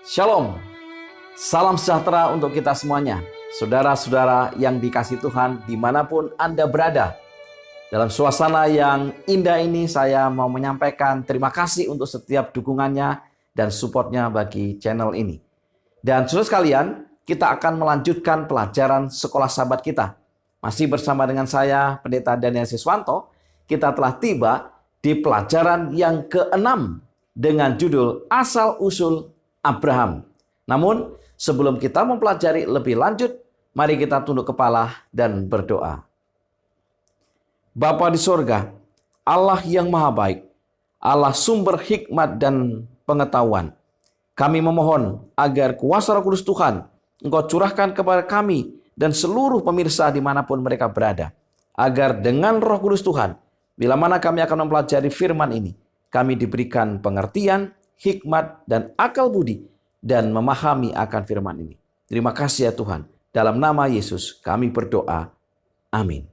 Shalom, salam sejahtera untuk kita semuanya. Saudara-saudara yang dikasihi Tuhan dimanapun Anda berada. Dalam suasana yang indah ini saya mau menyampaikan terima kasih untuk setiap dukungannya dan supportnya bagi channel ini. Dan saudara sekalian, kita akan melanjutkan pelajaran sekolah sahabat kita. Masih bersama dengan saya, Pendeta Daniel Siswanto. Kita telah tiba di pelajaran yang ke-6 dengan judul Asal-Usul Abraham. Namun, sebelum kita mempelajari lebih lanjut, mari kita tunduk kepala dan berdoa. Bapa di sorga, Allah yang maha baik, Allah sumber hikmat dan pengetahuan. Kami memohon agar kuasa Roh Kudus Tuhan Engkau curahkan kepada kami dan seluruh pemirsa dimanapun mereka berada. Agar dengan Roh Kudus Tuhan, bila mana kami akan mempelajari firman ini, kami diberikan pengertian, hikmat, dan akal budi, dan memahami akan firman ini. Terima kasih ya Tuhan. Dalam nama Yesus kami berdoa. Amin.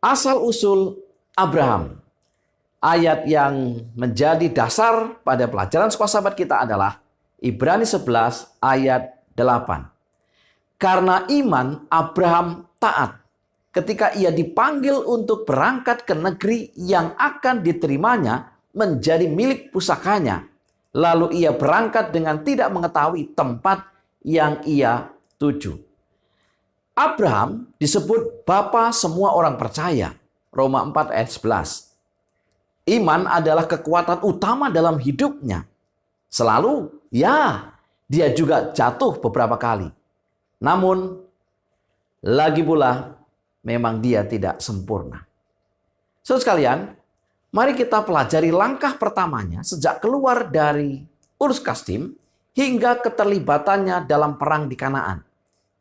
Asal-usul Abraham. Ayat yang menjadi dasar pada pelajaran sekolah sahabat kita adalah Ibrani 11 ayat 8. Karena iman Abraham taat ketika ia dipanggil untuk berangkat ke negeri yang akan diterimanya menjadi milik pusakanya. Lalu ia berangkat dengan tidak mengetahui tempat yang ia tuju. Abraham disebut bapa semua orang percaya. Roma 4 ayat 11. Iman adalah kekuatan utama dalam hidupnya. Selalu, dia juga jatuh beberapa kali. Namun, lagi pula memang dia tidak sempurna. Saudara sekalian, mari kita pelajari langkah pertamanya sejak keluar dari Ur Kasdim hingga keterlibatannya dalam perang di Kanaan.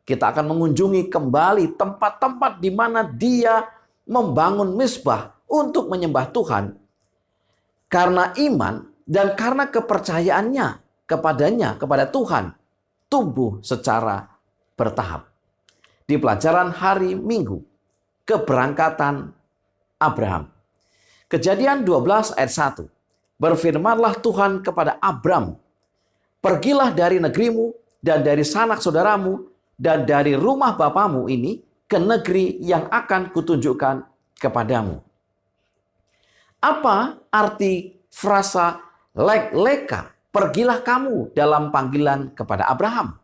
Kita akan mengunjungi kembali tempat-tempat di mana dia membangun mezbah untuk menyembah Tuhan. Karena iman dan karena kepercayaannya kepada Tuhan tumbuh secara bertahap. Di pelajaran hari Minggu, keberangkatan Abraham. Kejadian 12 ayat 1. Berfirmanlah Tuhan kepada Abram, pergilah dari negerimu dan dari sanak saudaramu dan dari rumah bapamu ini ke negeri yang akan kutunjukkan kepadamu. Apa arti frasa leka, pergilah kamu dalam panggilan kepada Abraham?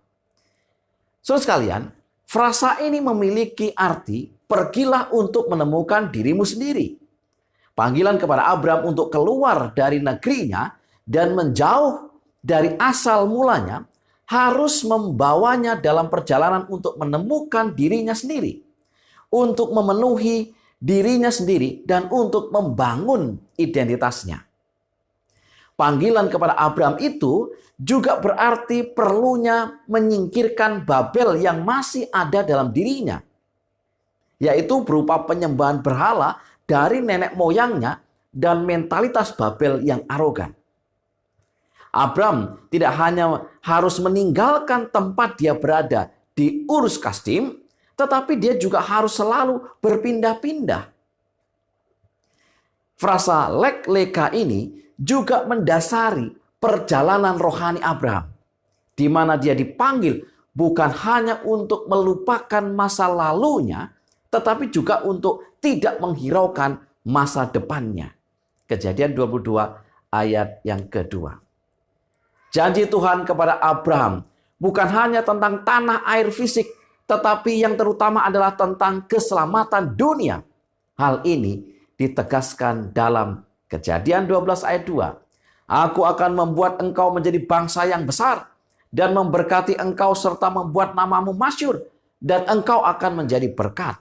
Saudara sekalian, frasa ini memiliki arti pergilah untuk menemukan dirimu sendiri. Panggilan kepada Abram untuk keluar dari negerinya dan menjauh dari asal mulanya harus membawanya dalam perjalanan untuk menemukan dirinya sendiri, untuk memenuhi dirinya sendiri, dan untuk membangun identitasnya. Panggilan kepada Abram itu juga berarti perlunya menyingkirkan Babel yang masih ada dalam dirinya, yaitu berupa penyembahan berhala dari nenek moyangnya dan mentalitas Babel yang arogan. Abram tidak hanya harus meninggalkan tempat dia berada di Ur Kasdim, tetapi dia juga harus selalu berpindah-pindah. Frasa leka ini juga mendasari perjalanan rohani Abraham, di mana dia dipanggil bukan hanya untuk melupakan masa lalunya, tetapi juga untuk tidak menghiraukan masa depannya. Kejadian 22 ayat yang kedua. Janji Tuhan kepada Abraham bukan hanya tentang tanah air fisik, tetapi yang terutama adalah tentang keselamatan dunia. Hal ini ditegaskan dalam Kejadian 12 ayat 2. Aku akan membuat engkau menjadi bangsa yang besar dan memberkati engkau serta membuat namamu masyhur dan engkau akan menjadi berkat.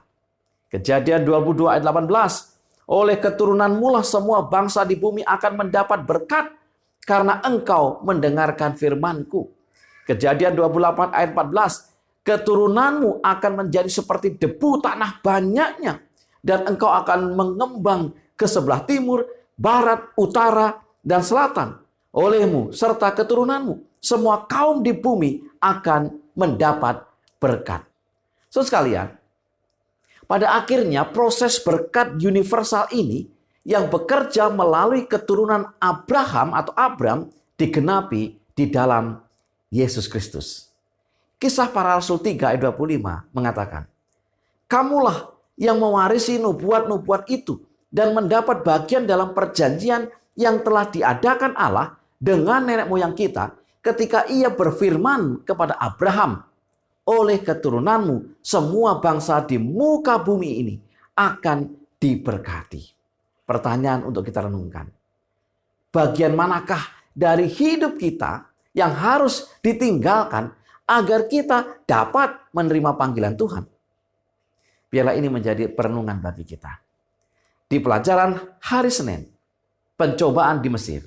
Kejadian 22 ayat 18. Oleh keturunanmu lah semua bangsa di bumi akan mendapat berkat karena engkau mendengarkan firman-Ku. Kejadian 28 ayat 14. Keturunanmu akan menjadi seperti debu tanah banyaknya dan engkau akan mengembang ke sebelah timur, barat, utara, dan selatan. Olehmu serta keturunanmu semua kaum di bumi akan mendapat berkat. Saudara sekalian, pada akhirnya proses berkat universal ini yang bekerja melalui keturunan Abraham atau Abram digenapi di dalam Yesus Kristus. Kisah Para Rasul 3 ayat 25 mengatakan, "Kamulah yang mewarisi nubuat-nubuat itu dan mendapat bagian dalam perjanjian yang telah diadakan Allah dengan nenek moyang kita ketika ia berfirman kepada Abraham, oleh keturunanmu semua bangsa di muka bumi ini akan diberkati." Pertanyaan untuk kita renungkan. Bagian manakah dari hidup kita yang harus ditinggalkan agar kita dapat menerima panggilan Tuhan? Biarlah ini menjadi perenungan bagi kita. Di pelajaran hari Senin, pencobaan di Mesir.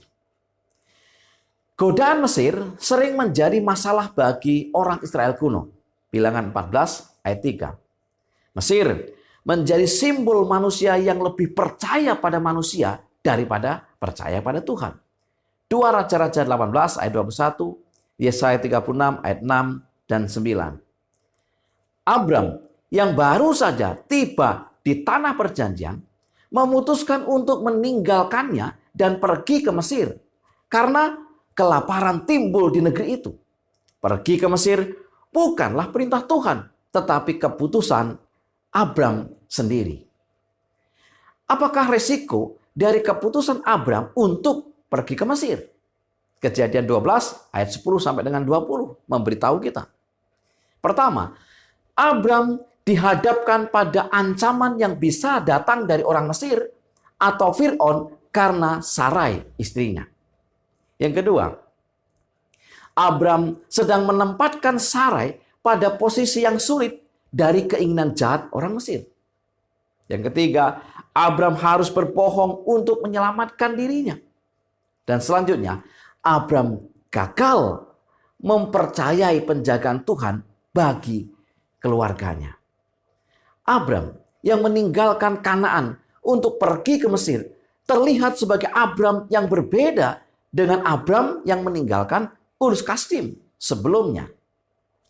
Godaan Mesir sering menjadi masalah bagi orang Israel kuno. Bilangan 14 ayat 3. Mesir menjadi simbol manusia yang lebih percaya pada manusia daripada percaya pada Tuhan. 2 Raja-Raja 18 ayat 21, Yesaya 36 ayat 6 dan 9. Abram yang baru saja tiba di tanah perjanjian memutuskan untuk meninggalkannya dan pergi ke Mesir karena kelaparan timbul di negeri itu. Pergi ke Mesir bukanlah perintah Tuhan, tetapi keputusan Abram sendiri. Apakah resiko dari keputusan Abram untuk pergi ke Mesir? Kejadian 12 ayat 10 sampai dengan 20 memberitahu kita. Pertama, Abram dihadapkan pada ancaman yang bisa datang dari orang Mesir atau Fir'aun karena Sarai istrinya. Yang kedua, Abram sedang menempatkan Sarai pada posisi yang sulit dari keinginan jahat orang Mesir. Yang ketiga, Abram harus berbohong untuk menyelamatkan dirinya. Dan selanjutnya, Abram gagal mempercayai penjagaan Tuhan bagi keluarganya. Abram yang meninggalkan Kanaan untuk pergi ke Mesir terlihat sebagai Abram yang berbeda dengan Abram yang meninggalkan Ur Kasdim sebelumnya.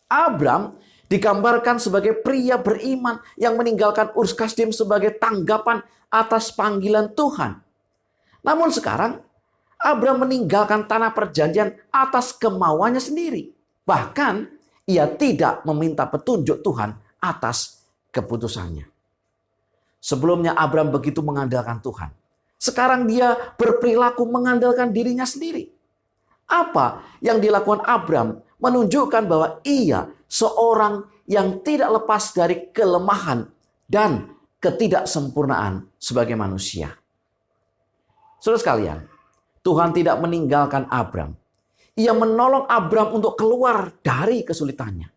Abram digambarkan sebagai pria beriman yang meninggalkan Ur Kasdim sebagai tanggapan atas panggilan Tuhan. Namun sekarang Abram meninggalkan tanah perjanjian atas kemauannya sendiri. Bahkan ia tidak meminta petunjuk Tuhan atas keputusannya. Sebelumnya Abram begitu mengandalkan Tuhan. Sekarang dia berperilaku mengandalkan dirinya sendiri. Apa yang dilakukan Abram menunjukkan bahwa ia seorang yang tidak lepas dari kelemahan dan ketidaksempurnaan sebagai manusia. Saudara sekalian, Tuhan tidak meninggalkan Abram. Ia menolong Abram untuk keluar dari kesulitannya.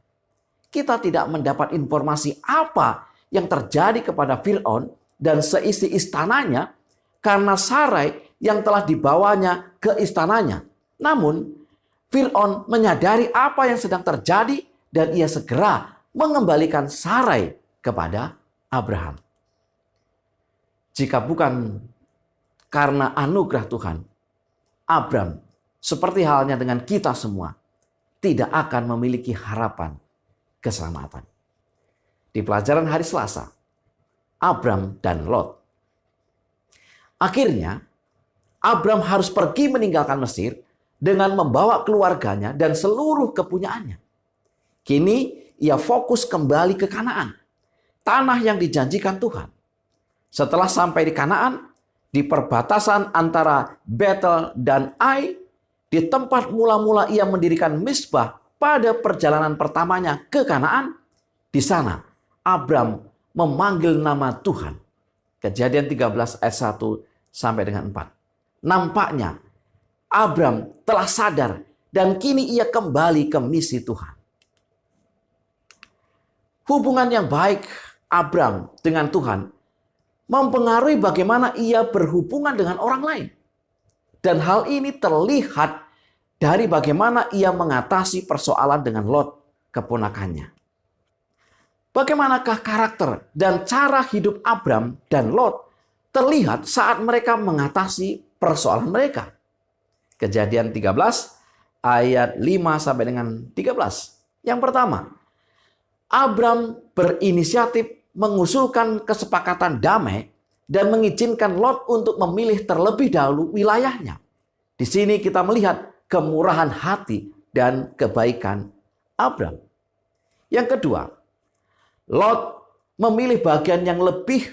Kita tidak mendapat informasi apa yang terjadi kepada Fir'aun dan seisi istananya karena Sarai yang telah dibawanya ke istananya. Namun, Fir'aun menyadari apa yang sedang terjadi dan ia segera mengembalikan Sarai kepada Abraham. Jika bukan karena anugerah Tuhan, Abram, seperti halnya dengan kita semua, tidak akan memiliki harapan keselamatan. Di pelajaran hari Selasa, Abram dan Lot. Akhirnya, Abram harus pergi meninggalkan Mesir dengan membawa keluarganya dan seluruh kepunyaannya. Kini ia fokus kembali ke Kanaan, tanah yang dijanjikan Tuhan. Setelah sampai di Kanaan, di perbatasan antara Betel dan Ai, di tempat mula-mula ia mendirikan Mizpah pada perjalanan pertamanya ke Kanaan, di sana Abram memanggil nama Tuhan. Kejadian 13 ayat 1 sampai dengan 4. Nampaknya Abram telah sadar dan kini ia kembali ke misi Tuhan. Hubungan yang baik Abram dengan Tuhan mempengaruhi bagaimana ia berhubungan dengan orang lain. Dan hal ini terlihat dari bagaimana ia mengatasi persoalan dengan Lot, keponakannya. Bagaimanakah karakter dan cara hidup Abram dan Lot terlihat saat mereka mengatasi persoalan mereka? Kejadian 13 ayat 5 sampai dengan 13. Yang pertama, Abram berinisiatif mengusulkan kesepakatan damai dan mengizinkan Lot untuk memilih terlebih dahulu wilayahnya. Di sini kita melihat kemurahan hati dan kebaikan Abram. Yang kedua, Lot memilih bagian yang lebih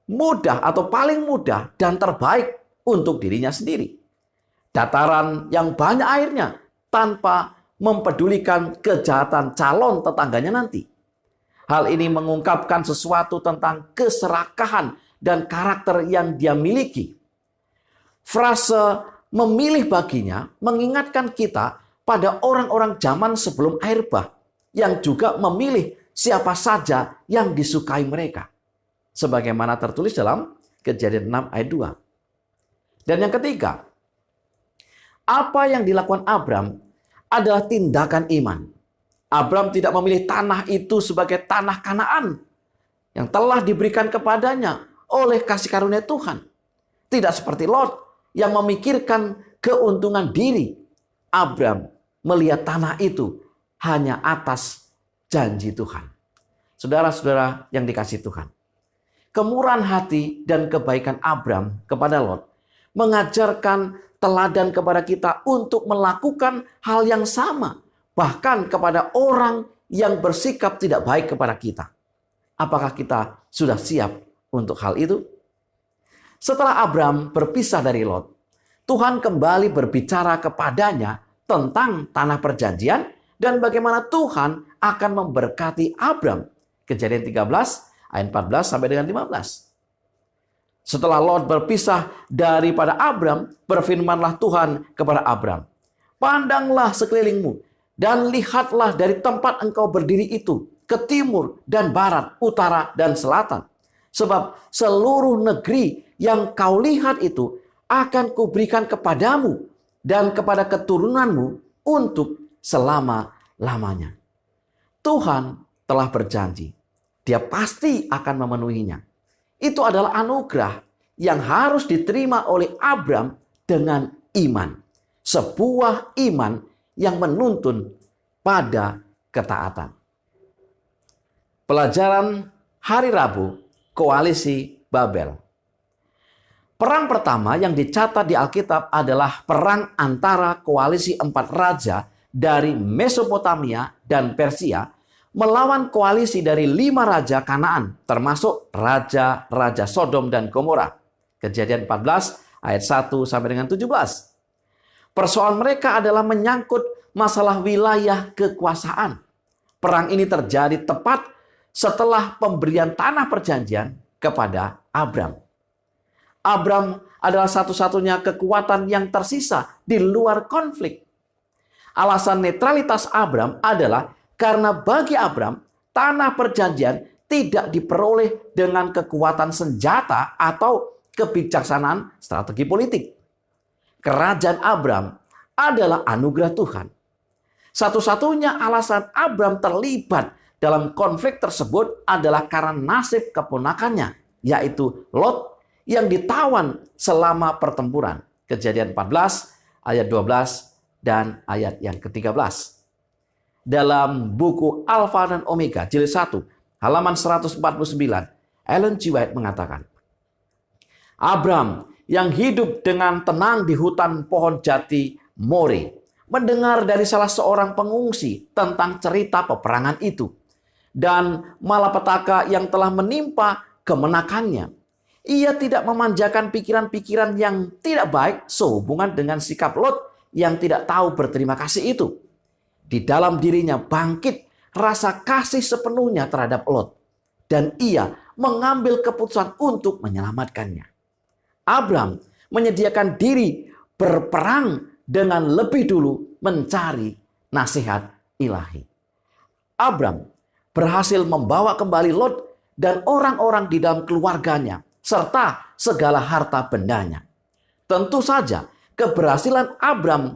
mudah atau paling mudah dan terbaik untuk dirinya sendiri. Dataran yang banyak airnya tanpa mempedulikan kejahatan calon tetangganya nanti. Hal ini mengungkapkan sesuatu tentang keserakahan dan karakter yang dia miliki. Frase memilih baginya mengingatkan kita pada orang-orang zaman sebelum air bah yang juga memilih siapa saja yang disukai mereka. Sebagaimana tertulis dalam Kejadian 6 ayat 2. Dan yang ketiga, apa yang dilakukan Abram adalah tindakan iman. Abram tidak memilih tanah itu sebagai tanah Kanaan yang telah diberikan kepadanya oleh kasih karunia Tuhan. Tidak seperti Lot yang memikirkan keuntungan diri. Abram melihat tanah itu hanya atas janji Tuhan. Saudara-saudara yang dikasihi Tuhan, kemurahan hati dan kebaikan Abram kepada Lot mengajarkan teladan kepada kita untuk melakukan hal yang sama, bahkan kepada orang yang bersikap tidak baik kepada kita. Apakah kita sudah siap untuk hal itu? Setelah Abram berpisah dari Lot, Tuhan kembali berbicara kepadanya tentang tanah perjanjian dan bagaimana Tuhan akan memberkati Abram. Kejadian 13 ayat 14 sampai dengan 15. Setelah Lot berpisah daripada Abram, berfirmanlah Tuhan kepada Abram, "Pandanglah sekelilingmu dan lihatlah dari tempat engkau berdiri itu ke timur dan barat, utara dan selatan. Sebab seluruh negeri yang kau lihat itu akan kuberikan kepadamu dan kepada keturunanmu untuk selama-lamanya." Tuhan telah berjanji, Dia pasti akan memenuhinya. Itu adalah anugerah yang harus diterima oleh Abram dengan iman. Sebuah iman yang menuntun pada ketaatan. Pelajaran hari Rabu, koalisi Babel. Perang pertama yang dicatat di Alkitab adalah perang antara koalisi 4 raja dari Mesopotamia dan Persia melawan koalisi dari 5 raja Kanaan, termasuk raja-raja Sodom dan Gomora. Kejadian 14 ayat 1 sampai dengan 17. Persoalan mereka adalah menyangkut masalah wilayah kekuasaan. Perang ini terjadi tepat setelah pemberian tanah perjanjian kepada Abram. Abram adalah satu-satunya kekuatan yang tersisa di luar konflik. Alasan netralitas Abram adalah karena bagi Abram, tanah perjanjian tidak diperoleh dengan kekuatan senjata atau kebijaksanaan strategi politik. Kerajaan Abram adalah anugerah Tuhan. Satu-satunya alasan Abram terlibat dalam konflik tersebut adalah karena nasib keponakannya, yaitu Lot yang ditawan selama pertempuran. Kejadian 14 ayat 12 dan ayat yang ke-13. Dalam buku Alfa dan Omega jilid 1 halaman 149, Ellen G. White mengatakan, Abram yang hidup dengan tenang di hutan pohon jati More mendengar dari salah seorang pengungsi tentang cerita peperangan itu dan malapetaka yang telah menimpa kemenakannya. Ia tidak memanjakan pikiran-pikiran yang tidak baik sehubungan dengan sikap Lot yang tidak tahu berterima kasih itu. Di dalam dirinya bangkit rasa kasih sepenuhnya terhadap Lot. Dan ia mengambil keputusan untuk menyelamatkannya. Abram menyediakan diri berperang dengan lebih dulu mencari nasihat ilahi. Abram berhasil membawa kembali Lot dan orang-orang di dalam keluarganya serta segala harta bendanya. Tentu saja keberhasilan Abram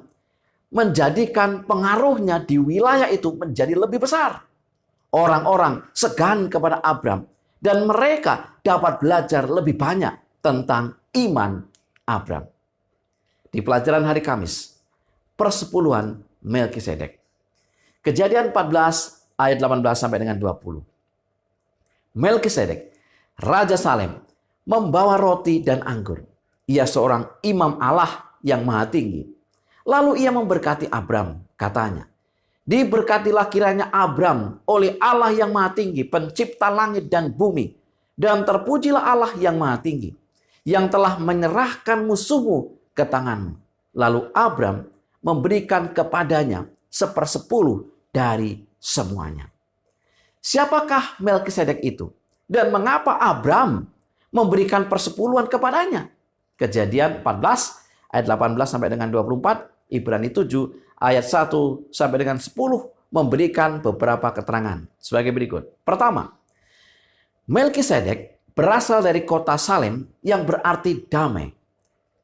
menjadikan pengaruhnya di wilayah itu menjadi lebih besar. Orang-orang segan kepada Abram dan mereka dapat belajar lebih banyak tentang iman Abram. Di pelajaran hari Kamis, persepuluhan Melkisedek. Kejadian 14 ayat 18 sampai dengan 20. Melkisedek, Raja Salem, membawa roti dan anggur. Ia seorang imam Allah yang maha tinggi. Lalu ia memberkati Abram, katanya, "Diberkatilah kiranya Abram oleh Allah yang Maha Tinggi, pencipta langit dan bumi. Dan terpujilah Allah yang Maha Tinggi, yang telah menyerahkan musuhmu ke tanganmu." Lalu Abram memberikan kepadanya 1/10 dari semuanya. Siapakah Melkisedek itu? Dan mengapa Abram memberikan persepuluhan kepadanya? Kejadian 14 ayat 18 sampai dengan 24, Ibrani 7 ayat 1 sampai dengan 10 memberikan beberapa keterangan sebagai berikut. Pertama, Melkisedek berasal dari kota Salem yang berarti damai.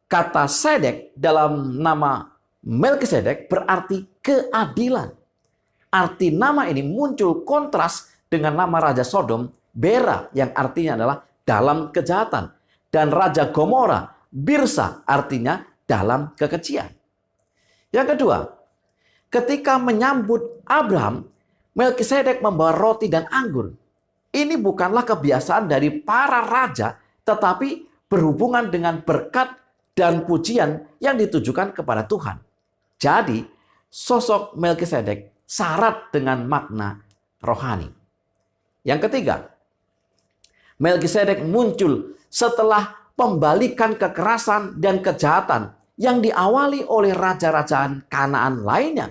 Kata sedek dalam nama Melkisedek berarti keadilan. Arti nama ini muncul kontras dengan nama Raja Sodom, Bera, yang artinya adalah dalam kejahatan. Dan Raja Gomora, Birsa, artinya dalam kekejian. Yang kedua, ketika menyambut Abraham, Melkisedek membawa roti dan anggur. Ini bukanlah kebiasaan dari para raja, tetapi berhubungan dengan berkat dan pujian yang ditujukan kepada Tuhan. Jadi, sosok Melkisedek syarat dengan makna rohani. Yang ketiga, Melkisedek muncul setelah pembalikan kekerasan dan kejahatan yang diawali oleh raja-rajaan Kanaan lainnya.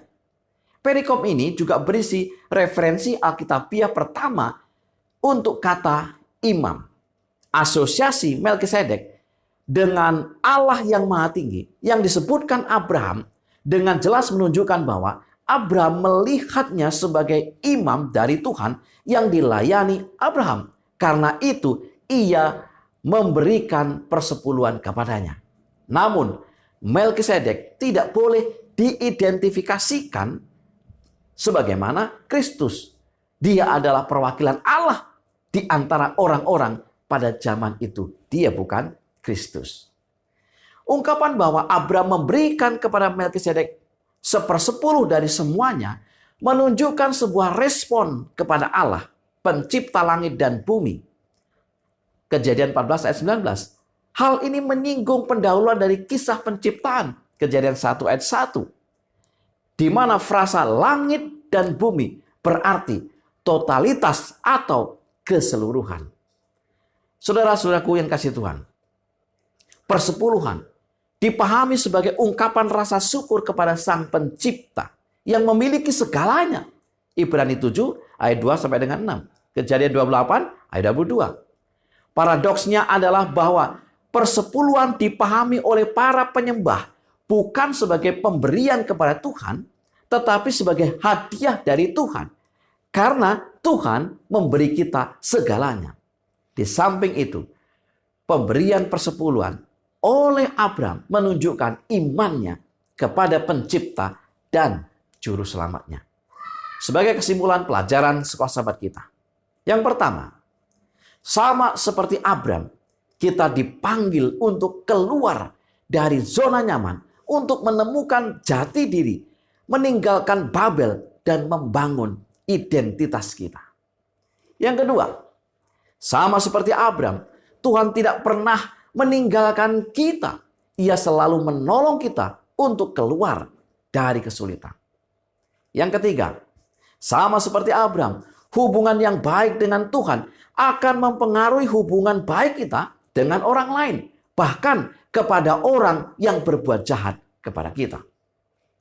Perikop ini juga berisi referensi Alkitabiah pertama untuk kata imam. Asosiasi Melkisedek dengan Allah yang Maha Tinggi yang disebutkan Abraham dengan jelas menunjukkan bahwa Abraham melihatnya sebagai imam dari Tuhan yang dilayani Abraham. Karena itu ia memberikan persepuluhan kepadanya. Namun Melkisedek tidak boleh diidentifikasikan sebagaimana Kristus. Dia adalah perwakilan Allah di antara orang-orang pada zaman itu. Dia bukan Kristus. Ungkapan bahwa Abraham memberikan kepada Melkisedek 1/10 dari semuanya menunjukkan sebuah respon kepada Allah, pencipta langit dan bumi. Kejadian 14 ayat 19. Hal ini menyinggung pendahuluan dari kisah penciptaan. Kejadian 1 ayat 1. Di mana frasa langit dan bumi berarti totalitas atau keseluruhan. Saudara-saudaraku yang kasih Tuhan, persepuluhan dipahami sebagai ungkapan rasa syukur kepada Sang Pencipta yang memiliki segalanya. Ibrani 7 ayat 2 sampai dengan 6. Kejadian 28 ayat 22. Paradoksnya adalah bahwa persepuluhan dipahami oleh para penyembah bukan sebagai pemberian kepada Tuhan, tetapi sebagai hadiah dari Tuhan. Karena Tuhan memberi kita segalanya. Di samping itu, pemberian persepuluhan oleh Abraham menunjukkan imannya kepada Pencipta dan Juru Selamatnya. Sebagai kesimpulan pelajaran sekolah sahabat kita. Yang pertama, sama seperti Abraham, kita dipanggil untuk keluar dari zona nyaman, untuk menemukan jati diri, meninggalkan Babel, dan membangun identitas kita. Yang kedua, sama seperti Abraham, Tuhan tidak pernah meninggalkan kita. Ia selalu menolong kita untuk keluar dari kesulitan. Yang ketiga, sama seperti Abraham, hubungan yang baik dengan Tuhan akan mempengaruhi hubungan baik kita dengan orang lain. Bahkan kepada orang yang berbuat jahat kepada kita.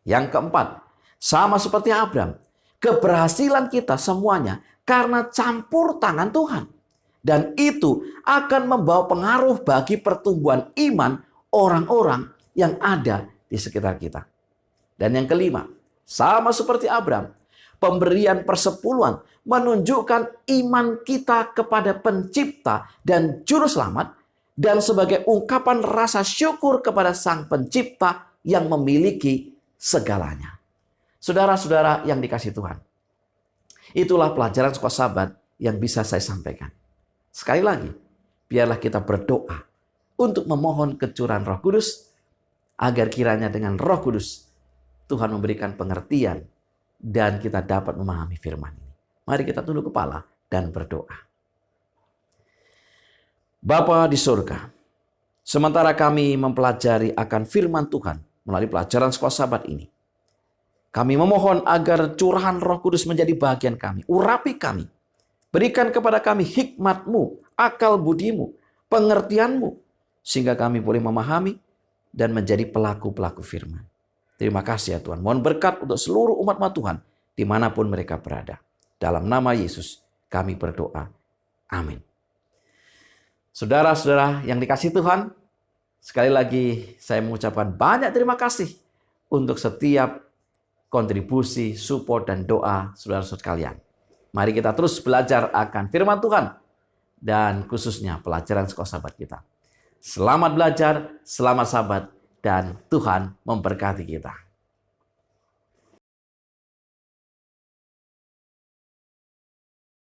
Yang keempat, sama seperti Abraham, keberhasilan kita semuanya karena campur tangan Tuhan. Dan itu akan membawa pengaruh bagi pertumbuhan iman orang-orang yang ada di sekitar kita. Dan yang kelima, sama seperti Abraham, pemberian persepuluhan menunjukkan iman kita kepada Pencipta dan Juru Selamat, dan sebagai ungkapan rasa syukur kepada Sang Pencipta yang memiliki segalanya. Saudara-saudara yang dikasihi Tuhan, itulah pelajaran sekolah sahabat yang bisa saya sampaikan. Sekali lagi, biarlah kita berdoa untuk memohon kecurahan Roh Kudus, agar kiranya dengan Roh Kudus Tuhan memberikan pengertian dan kita dapat memahami firman ini. Mari kita tunduk kepala dan berdoa. Bapa di surga, sementara kami mempelajari akan firman Tuhan, melalui pelajaran sekolah sahabat ini. Kami memohon agar curahan Roh Kudus menjadi bagian kami. Urapi kami. Berikan kepada kami hikmat-Mu, akal budimu, pengertian-Mu, sehingga kami boleh memahami dan menjadi pelaku-pelaku firman. Terima kasih ya Tuhan. Mohon berkat untuk seluruh umat Tuhan dimanapun mereka berada. Dalam nama Yesus kami berdoa. Amin. Saudara-saudara yang dikasihi Tuhan, sekali lagi saya mengucapkan banyak terima kasih untuk setiap kontribusi, support, dan doa saudara-saudara sekalian. Mari kita terus belajar akan firman Tuhan dan khususnya pelajaran sekolah sahabat kita. Selamat belajar, selamat sahabat, dan Tuhan memberkati kita.